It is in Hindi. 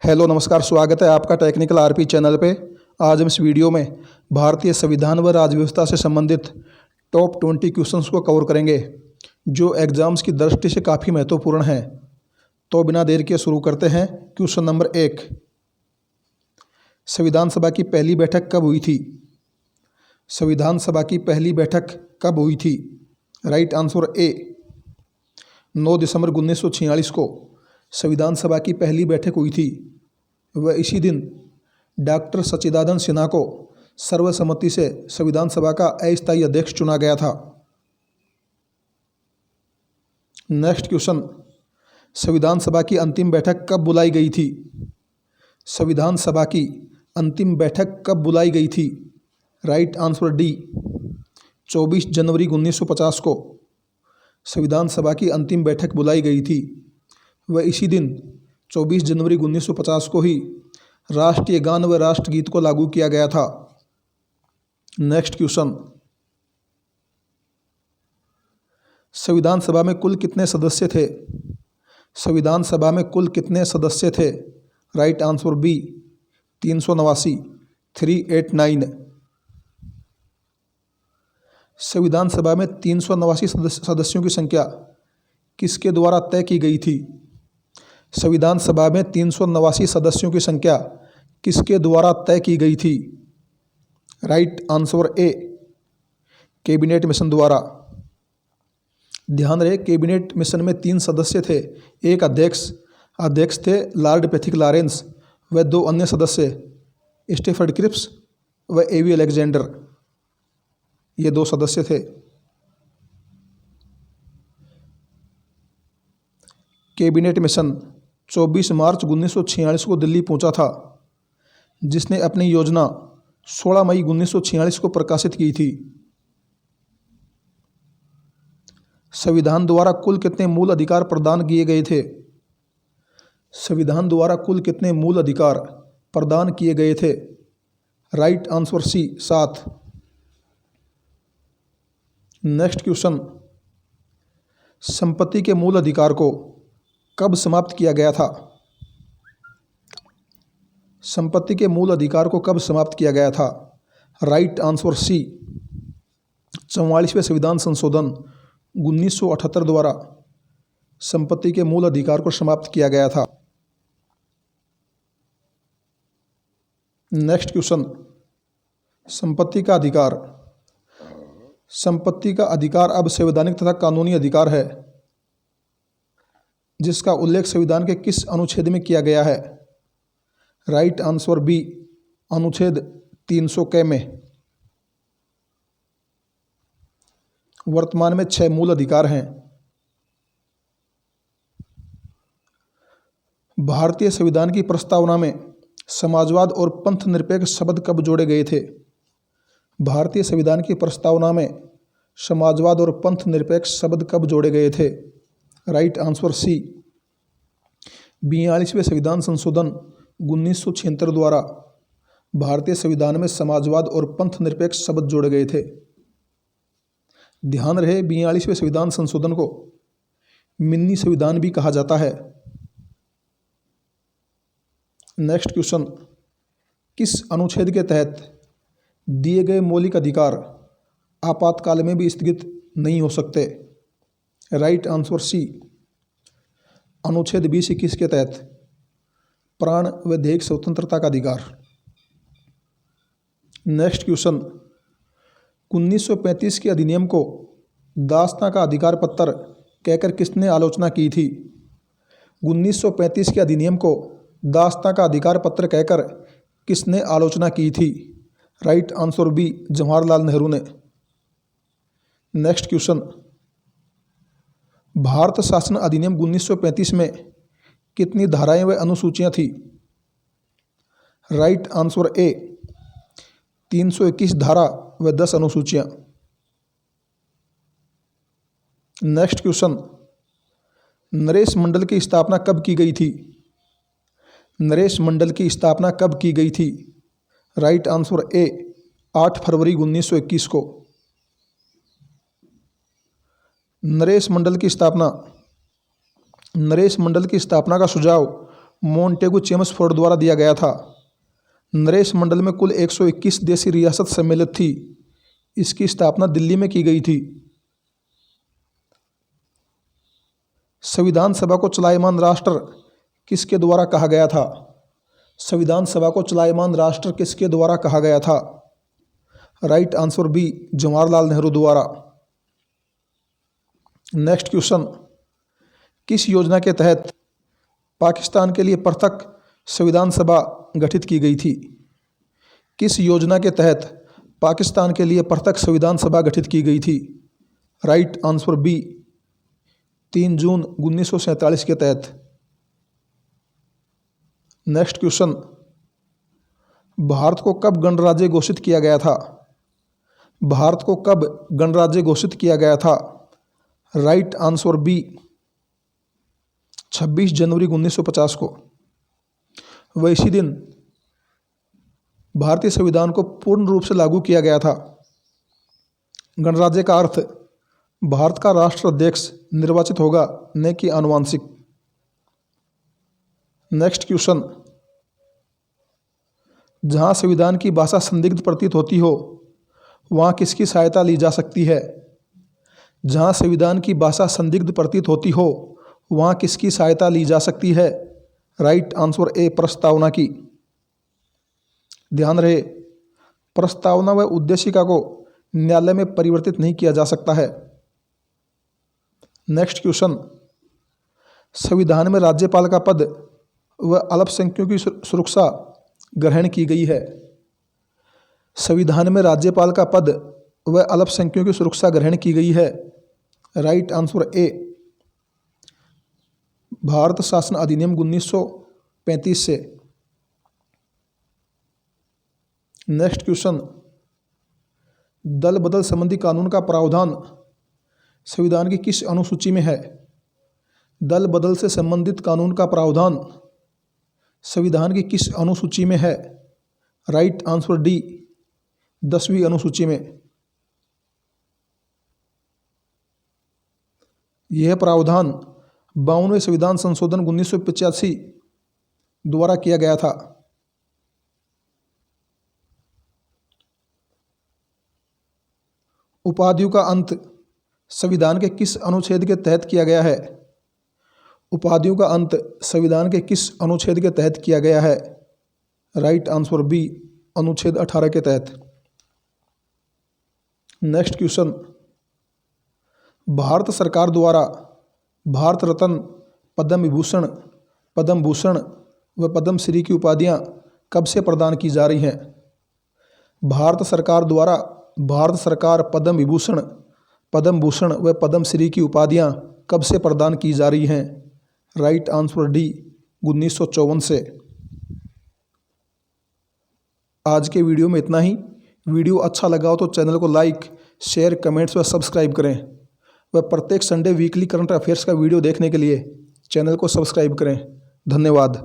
हेलो नमस्कार, स्वागत है आपका टेक्निकल आरपी चैनल पे। आज हम इस वीडियो में भारतीय संविधान व राज्य व्यवस्था से संबंधित टॉप 20 क्वेश्चंस को कवर करेंगे जो एग्जाम्स की दृष्टि से काफ़ी महत्वपूर्ण हैं। तो बिना देर के शुरू करते हैं। क्वेश्चन नंबर 1, संविधान सभा की पहली बैठक कब हुई थी? संविधान सभा की पहली बैठक कब हुई थी? राइट आंसर ए, 9 दिसंबर 1946 को संविधान सभा की पहली बैठक हुई थी। वह इसी दिन डॉक्टर सच्चिदानंद सिन्हा को सर्वसम्मति से संविधान सभा का अस्थायी अध्यक्ष चुना गया था। नेक्स्ट क्वेश्चन, संविधान सभा की अंतिम बैठक कब बुलाई गई थी? संविधान सभा की अंतिम बैठक कब बुलाई गई थी? राइट आंसर डी, 24 जनवरी 1950 को संविधान सभा की अंतिम बैठक बुलाई गई थी। वह इसी दिन 24 जनवरी 1950 को ही राष्ट्रीय गान व राष्ट्रगीत को लागू किया गया था। नेक्स्ट क्वेश्चन, संविधान सभा में कुल कितने सदस्य थे? संविधान सभा में कुल कितने सदस्य थे? Right answer B, 389, 389। संविधान सभा में 389 सदस्यों की संख्या किसके द्वारा तय की गई थी? संविधान सभा में 389 सदस्यों की संख्या किसके द्वारा तय की गई थी? Right answer A, cabinet mission द्वारा। ध्यान रहे, कैबिनेट मिशन में 3 सदस्य थे। एक अध्यक्ष थे लॉर्ड पैथिक लॉरेंस व 2 अन्य सदस्य स्टेफर्ड क्रिप्स व एवी अलेक्जेंडर, ये 2 सदस्य थे। कैबिनेट मिशन 24 मार्च 1946 को दिल्ली पहुंचा था, जिसने अपनी योजना 16 मई 1946 को प्रकाशित की थी। संविधान द्वारा कुल कितने मूल अधिकार प्रदान किए गए थे? संविधान द्वारा कुल कितने मूल अधिकार प्रदान किए गए थे? Right answer C, 7। Next question, संपत्ति के मूल अधिकार को कब समाप्त किया गया था? संपत्ति के मूल अधिकार को कब समाप्त किया गया था? राइट आंसर सी, 44वें संविधान संशोधन 1978 द्वारा संपत्ति के मूल अधिकार को समाप्त किया गया था। नेक्स्ट क्वेश्चन, संपत्ति का अधिकार। संपत्ति का अधिकार अब संवैधानिक तथा कानूनी अधिकार है, जिसका उल्लेख संविधान के किस अनुच्छेद में किया गया है? राइट आंसर बी, अनुच्छेद 300 के में। वर्तमान में 6 मूल अधिकार हैं। भारतीय संविधान की प्रस्तावना में समाजवाद और पंथ निरपेक्ष शब्द कब जोड़े गए थे? भारतीय संविधान की प्रस्तावना में समाजवाद और पंथ निरपेक्ष शब्द कब जोड़े गए थे? राइट आंसर सी, 42वें संविधान संशोधन 1976 द्वारा भारतीय संविधान में समाजवाद और पंथ निरपेक्ष शब्द जोड़े गए थे। ध्यान रहे, 42वें संविधान संशोधन को मिनी संविधान भी कहा जाता है। नेक्स्ट क्वेश्चन, किस अनुच्छेद के तहत दिए गए मौलिक अधिकार आपातकाल में भी स्थगित नहीं हो सकते? राइट आंसर सी, अनुच्छेद 20-21 के तहत प्राण व देह स्वतंत्रता का अधिकार। नेक्स्ट क्वेश्चन, 1935 के अधिनियम को दासता का अधिकार पत्र कहकर किसने आलोचना की थी? 1935 के अधिनियम को दासता का अधिकार पत्र कहकर किसने आलोचना की थी? Right answer B, Jawaharlal Nehru ने। नेक्स्ट क्वेश्चन, भारत शासन अधिनियम 1935 में कितनी धाराएं व अनुसूचियां थी? राइट आंसर ए, 321 धारा व 10 अनुसूचियां। नेक्स्ट क्वेश्चन, नरेश मंडल की स्थापना कब की गई थी? नरेश मंडल की स्थापना कब की गई थी? राइट आंसर ए, 8 फरवरी 1921 को। नरेश मंडल की स्थापना का सुझाव मोंटेगू चेम्सफोर्ड द्वारा दिया गया था। नरेश मंडल में कुल 121 देशी रियासत सम्मिलित थी। इसकी स्थापना दिल्ली में की गई थी। संविधान सभा को चलायमान राष्ट्र किसके द्वारा कहा गया था? संविधान सभा को चलायमान राष्ट्र किसके द्वारा कहा गया था? Right answer B, Jawaharlal Nehru द्वारा। नेक्स्ट क्वेश्चन, किस योजना के तहत पाकिस्तान के लिए पृथक संविधान सभा गठित की गई थी? किस योजना के तहत पाकिस्तान के लिए पृथक संविधान सभा गठित की गई थी? राइट आंसर बी, 3 जून 1947 के तहत। नेक्स्ट क्वेश्चन, भारत को कब गणराज्य घोषित किया गया था? भारत को कब गणराज्य घोषित किया गया था? राइट आंसर बी, 26 जनवरी 1950 को। वह इसी दिन भारतीय संविधान को पूर्ण रूप से लागू किया गया था। गणराज्य का अर्थ भारत का राष्ट्राध्यक्ष निर्वाचित होगा, न कि आनुवांशिक। नेक्स्ट क्वेश्चन, जहां संविधान की भाषा संदिग्ध प्रतीत होती हो वहां किसकी सहायता ली जा सकती है? जहां संविधान की भाषा संदिग्ध प्रतीत होती हो वहां किसकी सहायता ली जा सकती है? राइट आंसर ए, प्रस्तावना की। ध्यान रहे, प्रस्तावना व उद्देशिका को न्यायालय में परिवर्तित नहीं किया जा सकता है। नेक्स्ट क्वेश्चन, संविधान में राज्यपाल का पद व अल्पसंख्यकों की सुरक्षा ग्रहण की गई है। संविधान में राज्यपाल का पद व अल्पसंख्यकों की सुरक्षा ग्रहण की गई है। राइट आंसर ए, भारत शासन अधिनियम 1935 से। नेक्स्ट क्वेश्चन, दल बदल संबंधी कानून का प्रावधान संविधान की किस अनुसूची में है? दल बदल से संबंधित कानून का प्रावधान संविधान की किस अनुसूची में है? राइट आंसर डी, 10वीं अनुसूची में। यह प्रावधान 52वें संविधान संशोधन 1985 द्वारा किया गया था। उपाधियों का अंत संविधान के किस अनुच्छेद के तहत किया गया है? उपाधियों का अंत संविधान के किस अनुच्छेद के तहत किया गया है? राइट आंसर बी, अनुच्छेद 18 के तहत। नेक्स्ट क्वेश्चन, भारत सरकार द्वारा भारत रत्न, पद्म विभूषण, पद्म भूषण व पद्मश्री की उपाधियां कब से प्रदान की जा रही हैं? भारत सरकार द्वारा भारत सरकार पद्म विभूषण, पद्म भूषण व पद्मश्री की उपाधियां कब से प्रदान की जा रही हैं? राइट आंसर डी, 1954 से। आज के वीडियो में इतना ही। वीडियो अच्छा लगा हो तो चैनल को लाइक, शेयर, कमेंट्स व सब्सक्राइब करें। व प्रत्येक संडे वीकली करंट अफेयर्स का वीडियो देखने के लिए चैनल को सब्सक्राइब करें। धन्यवाद।